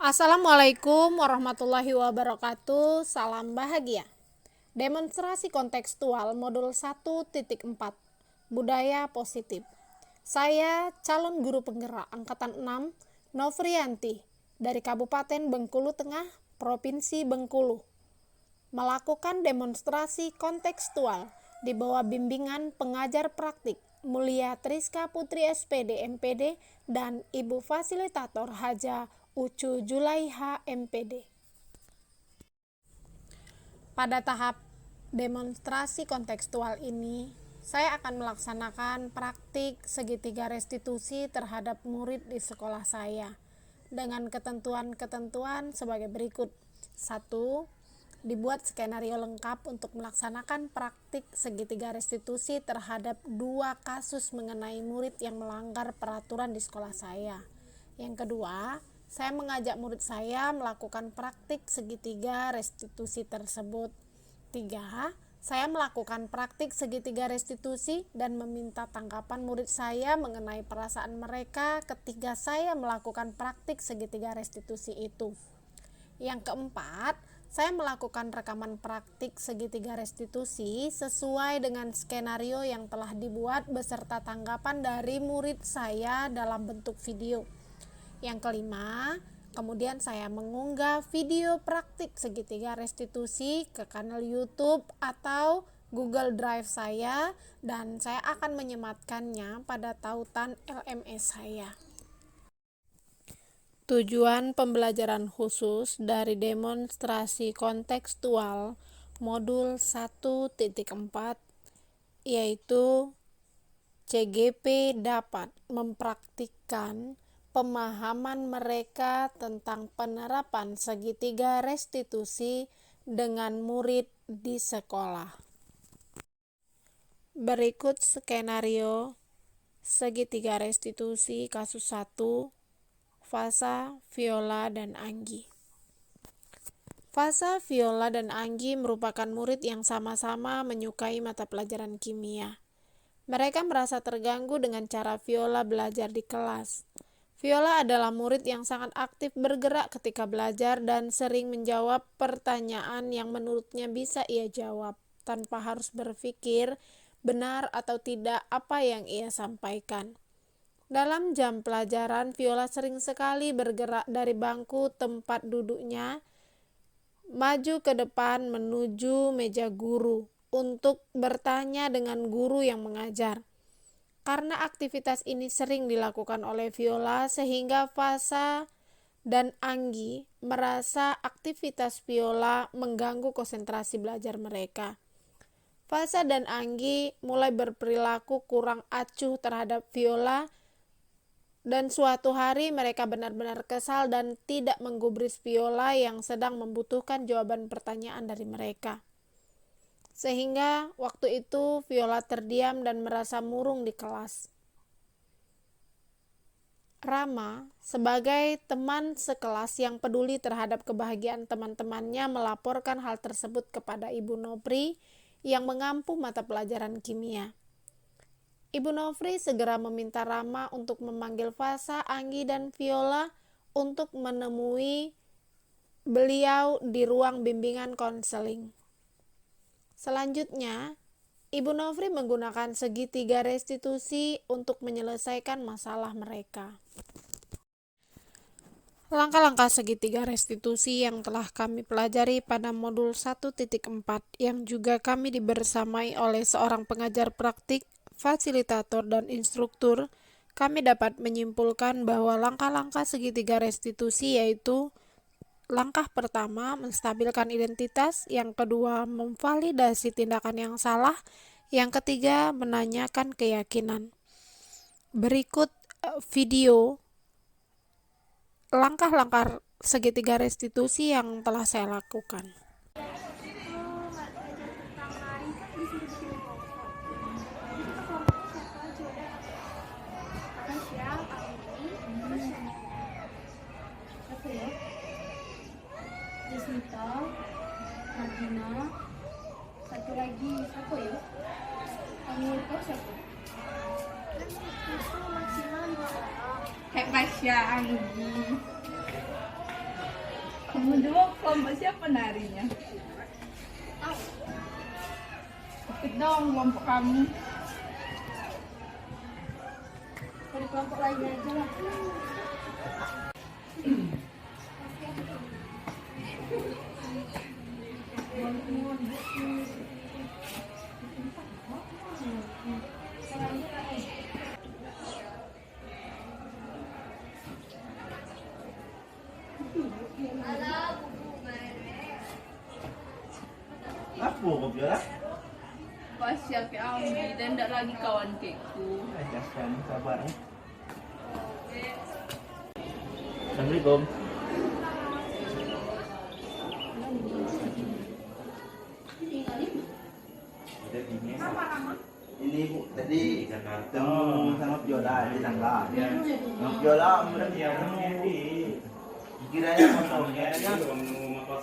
Assalamualaikum warahmatullahi wabarakatuh. Salam bahagia. Demonstrasi kontekstual modul 1.4 Budaya Positif. Saya calon guru penggerak angkatan 6 Novrianti dari Kabupaten Bengkulu Tengah, Provinsi Bengkulu, melakukan demonstrasi kontekstual di bawah bimbingan pengajar praktik Mulia Triska Putri SPD MPD dan Ibu Fasilitator Haja Ucu Julaiha MPD. Pada tahap demonstrasi kontekstual ini, saya akan melaksanakan praktik segitiga restitusi terhadap murid di sekolah saya dengan ketentuan-ketentuan sebagai berikut. 1. Dibuat skenario lengkap untuk melaksanakan praktik segitiga restitusi terhadap 2 kasus mengenai murid yang melanggar peraturan di sekolah saya. Yang kedua, saya mengajak murid saya melakukan praktik segitiga restitusi tersebut. 3. Saya melakukan praktik segitiga restitusi dan meminta tanggapan murid saya mengenai perasaan mereka ketika saya melakukan praktik segitiga restitusi itu. Yang keempat, saya melakukan rekaman praktik segitiga restitusi sesuai dengan skenario yang telah dibuat beserta tanggapan dari murid saya dalam bentuk video. Yang kelima, kemudian saya mengunggah video praktik segitiga restitusi ke kanal YouTube atau Google Drive saya, dan saya akan menyematkannya pada tautan LMS saya. Tujuan pembelajaran khusus dari demonstrasi kontekstual modul 1.4 yaitu CGP dapat mempraktikkan pemahaman mereka tentang penerapan segitiga restitusi dengan murid di sekolah. Berikut skenario segitiga restitusi kasus 1, Fasa, Viola, dan Anggi. Fasa, Viola, dan Anggi merupakan murid yang sama-sama menyukai mata pelajaran kimia. Mereka merasa terganggu dengan cara Viola belajar di kelas. Viola adalah murid yang sangat aktif bergerak ketika belajar dan sering menjawab pertanyaan yang menurutnya bisa ia jawab, tanpa harus berpikir benar atau tidak apa yang ia sampaikan. Dalam jam pelajaran, Viola sering sekali bergerak dari bangku tempat duduknya maju ke depan menuju meja guru untuk bertanya dengan guru yang mengajar. Karena aktivitas ini sering dilakukan oleh Viola, sehingga Fasa dan Anggi merasa aktivitas Viola mengganggu konsentrasi belajar mereka. Fasa dan Anggi mulai berperilaku kurang acuh terhadap Viola, dan suatu hari mereka benar-benar kesal dan tidak menggubris Viola yang sedang membutuhkan jawaban pertanyaan dari mereka. Sehingga waktu itu Viola terdiam dan merasa murung di kelas. Rama, sebagai teman sekelas yang peduli terhadap kebahagiaan teman-temannya, melaporkan hal tersebut kepada Ibu Nopri yang mengampu mata pelajaran kimia. Ibu Nofri segera meminta Rama untuk memanggil Fasa, Anggi, dan Viola untuk menemui beliau di ruang bimbingan konseling. Selanjutnya, Ibu Nofri menggunakan segitiga restitusi untuk menyelesaikan masalah mereka. Langkah-langkah segitiga restitusi yang telah kami pelajari pada modul 1.4 yang juga kami dibersamai oleh seorang pengajar praktik, fasilitator, dan instruktur, kami dapat menyimpulkan bahwa langkah-langkah segitiga restitusi yaitu: langkah pertama, menstabilkan identitas; yang kedua, memvalidasi tindakan yang salah; yang ketiga, menanyakan keyakinan. Berikut video langkah-langkah segitiga restitusi yang telah saya lakukan. Desnita, Nadina, satu lagi siapa ya? Panggil kau siapa? Itu maksimal 5 orang. Kayak Pasya, Anggi. Kamu dua kelompok siapa narinya? Ikut dong kelompok kamu. Dari kelompok lainnya aja lah. Apa kau biar? Pas ya ke Ambi dan tidak lagi kawan keku. Ajaskan sabar. Assalamualaikum. Ini Bu, tadi ketemu sama Viola di tangga. Viola mudah kiranya kosong, kiranya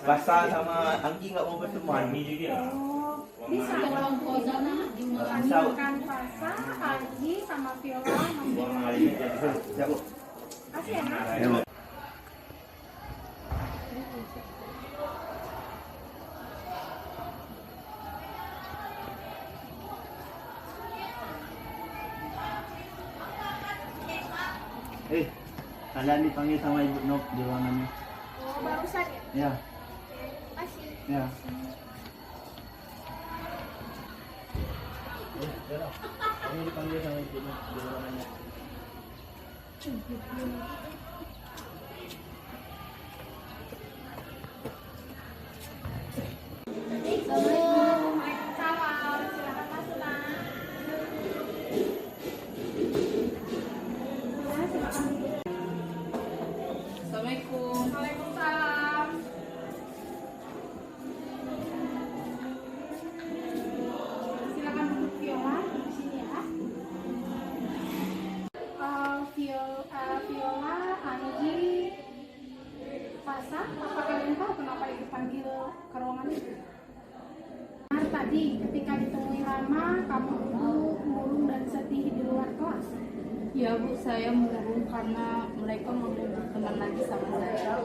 Pasal sama Anggi nggak mau berteman. Bisa dong sana dimakan Pasa, Anggi sama Viola Siap, Bu. kasih ya Nak. Ya, Bu. Kalian dipanggil sama Ibu Nok di ruangannya. Oh, barusan ya? Ya, Kasih. ya. Ini dipanggil sama Ibu Nok di ruangannya. Assalamualaikum. Waalaikumsalam. Silakan masuk Nak. Ya, silakan. Assalamualaikum. Waalaikumsalam. Silakan duduk Viola di sini ya. Viola, Anggi, Pasa, apa kalian tahu kenapa dipanggil ke ruangan itu? Nah, tadi ketika ditemui Rama, kamu duduk murung dan sedih di luar kelas. Ya Bu, saya murung karena mereka mau berteman lagi sama saya.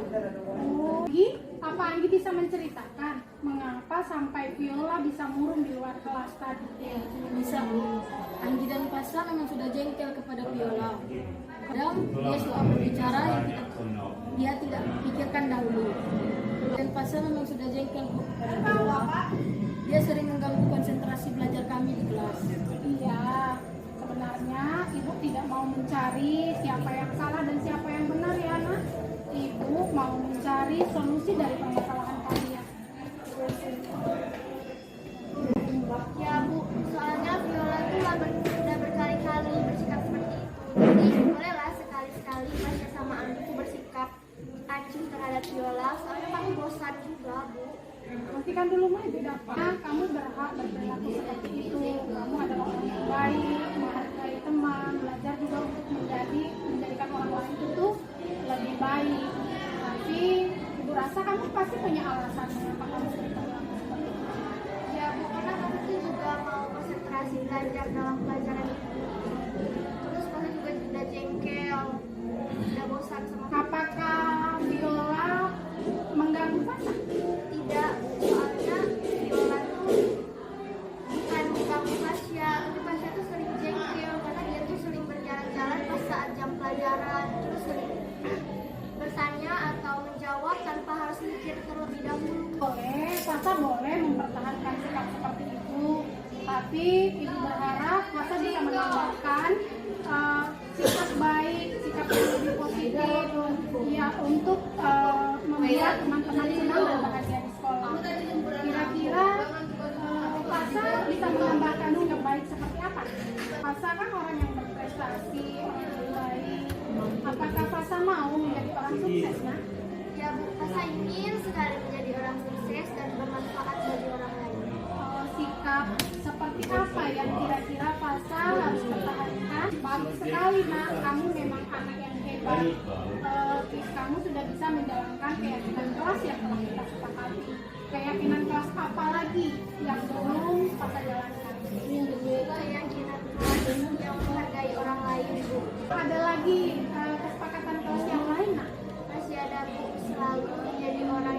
Oh, apa Anggi bisa menceritakan mengapa sampai Viola bisa murung di luar kelas tadi? Bisa Bu. Anggi dan Pasa memang sudah jengkel kepada Viola. Kadang dia suka berbicara yang dia tidak pikirkan dahulu. Dan Pasa memang sudah jengkel Bu kepada Viola. Dia sering mengganggu konsentrasi belajar kami di kelas. Iya, sebenarnya ibu tidak mau mencari siapa yang salah dan siapa yang benar ya Nak. Ibu mau mencari solusi dari permasalahan kalian. Ya Bu, soalnya Viola itu sudah berkali-kali bersikap seperti itu. Jadi bolehlah sekali-sekali Pasha sama Anggi itu bersikap acuh terhadap Viola. Soalnya kami bosan juga Bu. Nanti kan dulu mah tidak apa, kamu berhak berperilaku seperti itu. Kamu adalah orang yang baik, menghargai teman, belajar juga untuk menjadikan orang lain itu lebih baik. Tapi ibu rasa kamu pasti punya alasan mengapa kamu sering berlaku seperti itu. Ya Bu, karena kami tuh juga mau konsentrasi belajar dalam pelajaran itu. Terus Pasha juga sudah jengkel, sudah bosan sama Apakah Viola mengganggu Pasha? Tidak, soalnya Viola tuh bukan mengganggu Pasha, tapi Pasha tuh sering jengkel karena dia tuh sering berjalan-jalan pas saat jam pelajaran, terus sering bertanya atau menjawab tanpa harus mikir terlebih dahulu. Boleh, Pasha boleh mempertahankan sikap seperti itu. Tapi ibu berharap Pasha bisa menambahkan sikap baik, sikap yang lebih positif, ya untuk membuat teman-teman senang dan bahagia di sekolah. Kira-kira Pasha bisa menambahkan sikap baik seperti apa? Pasha kan orang yang berprestasi, orang yang baik. Apakah Pasha mau menjadi orang sukses, Nah? Ya Bu, Pasha ingin sekali menjadi orang sukses dan bermanfaat bagi orang lain. Sikap seperti apa yang kira-kira Pasha harus pertahankan? Bagus sekali Nak, kamu memang anak yang hebat. Kamu sudah bisa menjalankan keyakinan kelas yang telah kita sepakati. Keyakinan kelas apa lagi yang belum Pasha jalankan? Keyakinan kelas yang menghargai orang lain Bu. Ada lagi kesepakatan kelas yang lain Nak? Masih ada Bu, selalu menjadi orang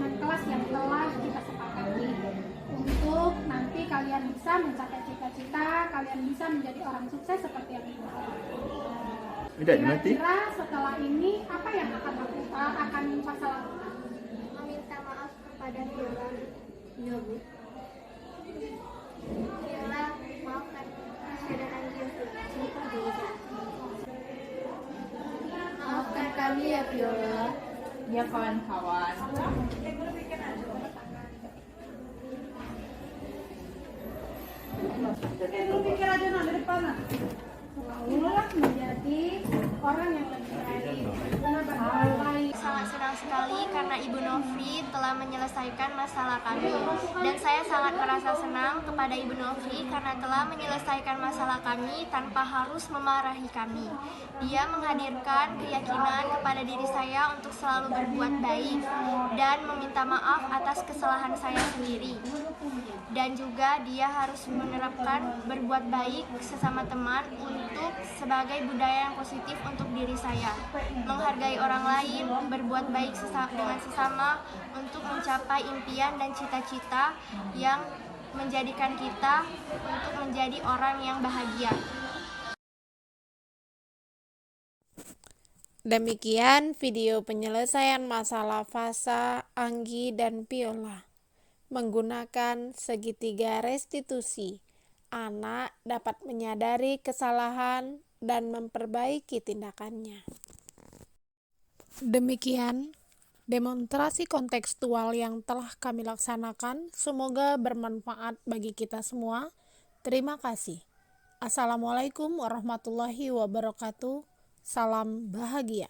dengan kelas yang telah kita sepakati untuk nanti kalian bisa mencapai cita-cita, kalian bisa menjadi orang sukses seperti yang kita harapkan. Kira-kira setelah ini apa yang akan Fasa lakukan? Meminta maaf kepada Viola. Iya, Bu. Viola, maafkan saya dan Anggi untuk cerita dulu. Maafkan kami ya Viola. Ya kawan-kawan. Selalulah menjadi orang yang lebih baik. Sangat senang sekali karena Ibu Nofri telah menyelesaikan masalah kami. Dan saya sangat merasa senang kepada Ibu Nofri karena telah menyelesaikan masalah kami tanpa harus memarahi kami. Dia menghadirkan keyakinan kepada diri saya untuk selalu berbuat baik dan meminta maaf atas kesalahan saya sendiri. Dan juga dia harus menerapkan berbuat baik sesama teman untuk sebagai budaya yang positif untuk diri saya. Menghargai orang lain, berbuat baik dengan sesama untuk mencapai impian dan cita-cita yang menjadikan kita untuk menjadi orang yang bahagia. Demikian video penyelesaian masalah Fasa, Anggi, dan Viola. Menggunakan segitiga restitusi, anak dapat menyadari kesalahan dan memperbaiki tindakannya. Demikian demonstrasi kontekstual yang telah kami laksanakan. Semoga bermanfaat bagi kita semua. Terima kasih. Assalamualaikum warahmatullahi wabarakatuh. Salam bahagia.